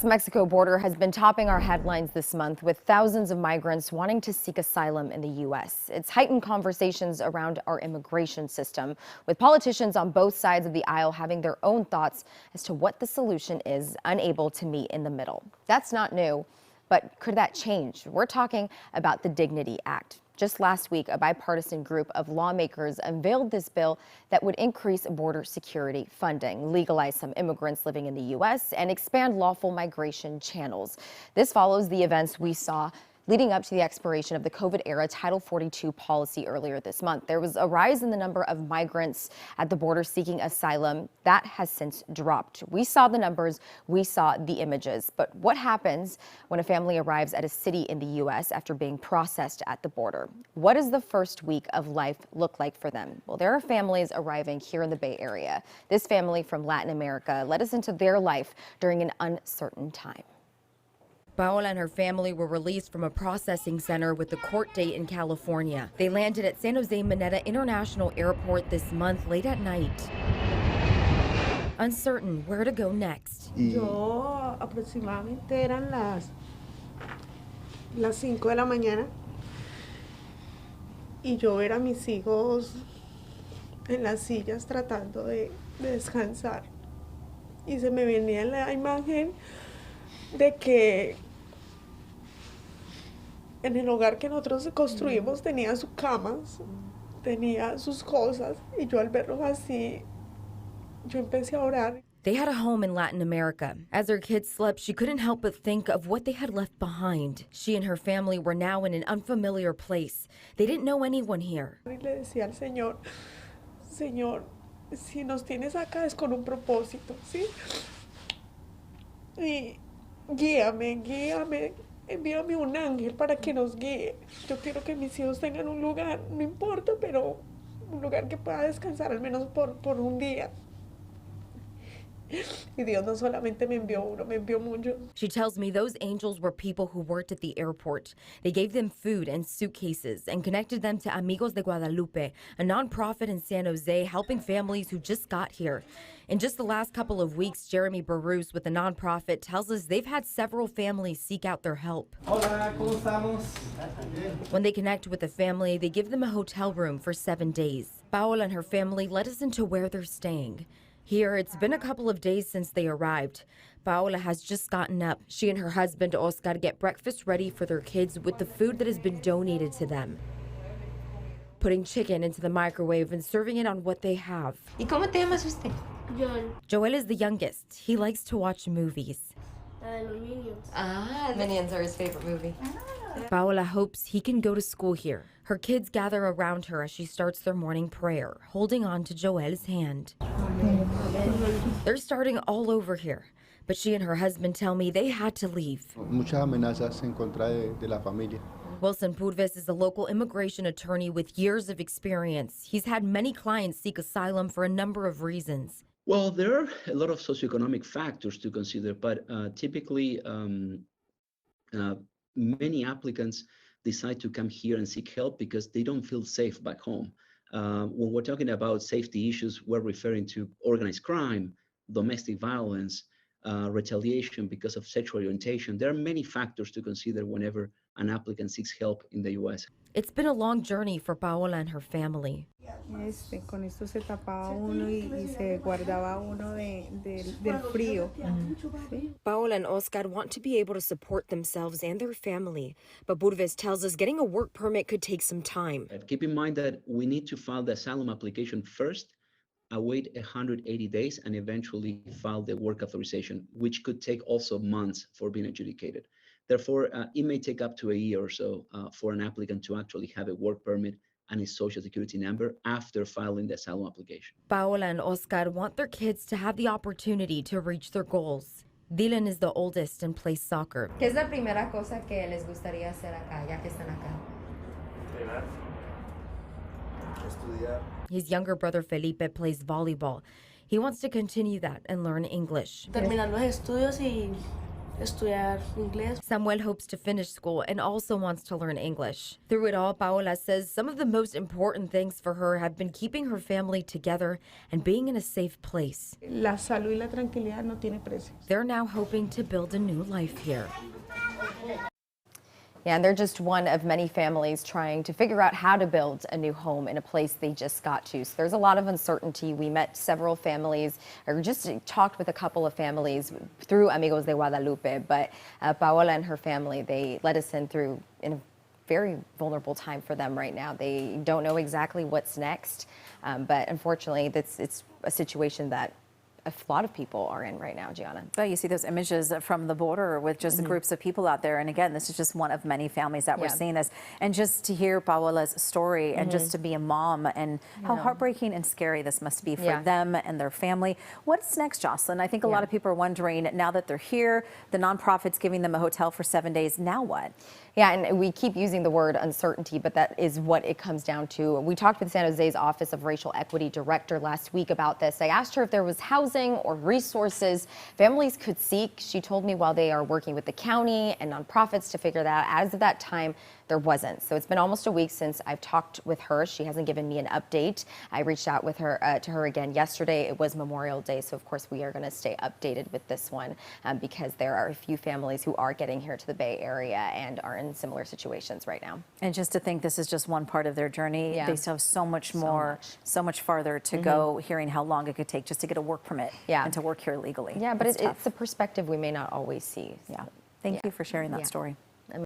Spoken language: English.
The Mexico border has been topping our headlines this month with thousands of migrants wanting to seek asylum in the U.S. It's heightened conversations around our immigration system, with politicians on both sides of the aisle having their own thoughts as to what the solution is, unable to meet in the middle. That's not new, but could that change? We're talking about the Dignity Act. Just last week, a bipartisan group of lawmakers unveiled this bill that would increase border security funding, legalize some immigrants living in the U.S., and expand lawful migration channels. This follows the events we saw leading up to the expiration of the COVID-era Title 42 policy earlier this month. There was a rise in the number of migrants at the border seeking asylum. That has since dropped. We saw the numbers, we saw the images. But what happens when a family arrives at a city in the U.S. after being processed at the border? What does the first week of life look like for them? Well, there are families arriving here in the Bay Area. This family from Latin America led us into their life during an uncertain time. Paola and her family were released from a processing center with a court date in California. They landed at San Jose Mineta International Airport this month late at night, uncertain where to go next. Yo aproximadamente eran las 5 de la mañana y yo ver a mis hijos en las sillas tratando de descansar y se me venía la imagen de que en el hogar que nosotros construimos tenía sus camas, tenía sus cosas, y yo al verlos así, yo empecé a orar. They had a home in Latin America. As her kids slept, she couldn't help but think of what they had left behind. She and her family were now in an unfamiliar place. They didn't know anyone here. Y le decía al Señor, Señor, si nos tienes acá es con un propósito, ¿sí? Y guíame, envíame un ángel para que nos guíe. Yo quiero que mis hijos tengan un lugar, no importa, pero un lugar que pueda descansar al menos por un día. Y Dios no solamente me envió uno, me envió muchos. She tells me those angels were people who worked at the airport. They gave them food and suitcases and connected them to Amigos de Guadalupe, a nonprofit in San Jose helping families who just got here. In just the last couple of weeks, Jeremy Barus with the nonprofit tells us they've had several families seek out their help. Hola, ¿cómo estamos? When they connect with a family, they give them a hotel room for 7 days. Paola and her family led us into where they're staying. Here, it's been a couple of days since they arrived. Paola has just gotten up. She and her husband, Oscar, get breakfast ready for their kids with the food that has been donated to them. Putting chicken into the microwave and serving it on what they have. ¿Y cómo te llamas usted? Joel, Joel is the youngest. He likes to watch movies. los Minions. Ah, Minions are his favorite movie. Paola hopes he can go to school here. Her kids gather around her as she starts their morning prayer, holding on to Joel's hand. They're starting all over here, but she and her husband tell me they had to leave. Muchas amenazas en contra de la familia. Wilson Purves is a local immigration attorney with years of experience. He's had many clients seek asylum for a number of reasons. Well, there are a lot of socioeconomic factors to consider, but typically many applicants decide to come here and seek help because they don't feel safe back home. When we're talking about safety issues, we're referring to organized crime, domestic violence, retaliation because of sexual orientation. There are many factors to consider whenever an applicant seeks help in the U.S. It's been a long journey for Paola and her family. Con esto se tapaba uno y se guardaba uno del frío. Paola and Oscar want to be able to support themselves and their family, but Purves tells us getting a work permit could take some time. Keep in mind that we need to file the asylum application first, await 180 days, and eventually file the work authorization, which could take also months for being adjudicated. Therefore, it may take up to a year or so for an applicant to actually have a work permit and a social security number after filing the asylum application. Paola and Oscar want their kids to have the opportunity to reach their goals. Dylan is the oldest and plays soccer. ¿Qué es la primera cosa que les gustaría hacer acá, ya que están acá? Estudiar. His younger brother Felipe plays volleyball. He wants to continue that and learn English. Terminar los estudios y estudiar inglés. Samuel hopes to finish school and also wants to learn English. Through it all, Paola says some of the most important things for her have been keeping her family together and being in a safe place. La salud y la tranquilidad no tiene precio. They're now hoping to build a new life here. Yeah, and they're just one of many families trying to figure out how to build a new home in a place they just got to. So there's a lot of uncertainty. We met several families, or just talked with a couple of families through Amigos de Guadalupe, but Paola and her family, they let us in a very vulnerable time for them right now. They don't know exactly what's next, but unfortunately, it's a situation that a lot of people are in right now, Gianna. But you see those images from the border with just groups of people out there. And again, this is just one of many families that we're seeing this. And just to hear Paola's story and just to be a mom and how heartbreaking and scary this must be for them and their family. What's next, Jocelyn? I think a lot of people are wondering, now that they're here, the nonprofit's giving them a hotel for 7 days, now what? Yeah, and we keep using the word uncertainty, but that is what it comes down to. We talked with San Jose's Office of Racial Equity Director last week about this. I asked her if there was housing or resources families could seek. She told me while they are working with the county and nonprofits to figure that out, as of that time, there wasn't. So it's been almost a week since I've talked with her. She hasn't given me an update. I reached out with her to her again yesterday. It was Memorial Day, so of course we are going to stay updated with this one because there are a few families who are getting here to the Bay Area and are in similar situations right now. And just to think this is just one part of their journey, they still have so much more, so much farther to go, hearing how long it could take just to get a work permit and to work here legally. Yeah, but it's a perspective we may not always see. Yeah. Thank you for sharing that story.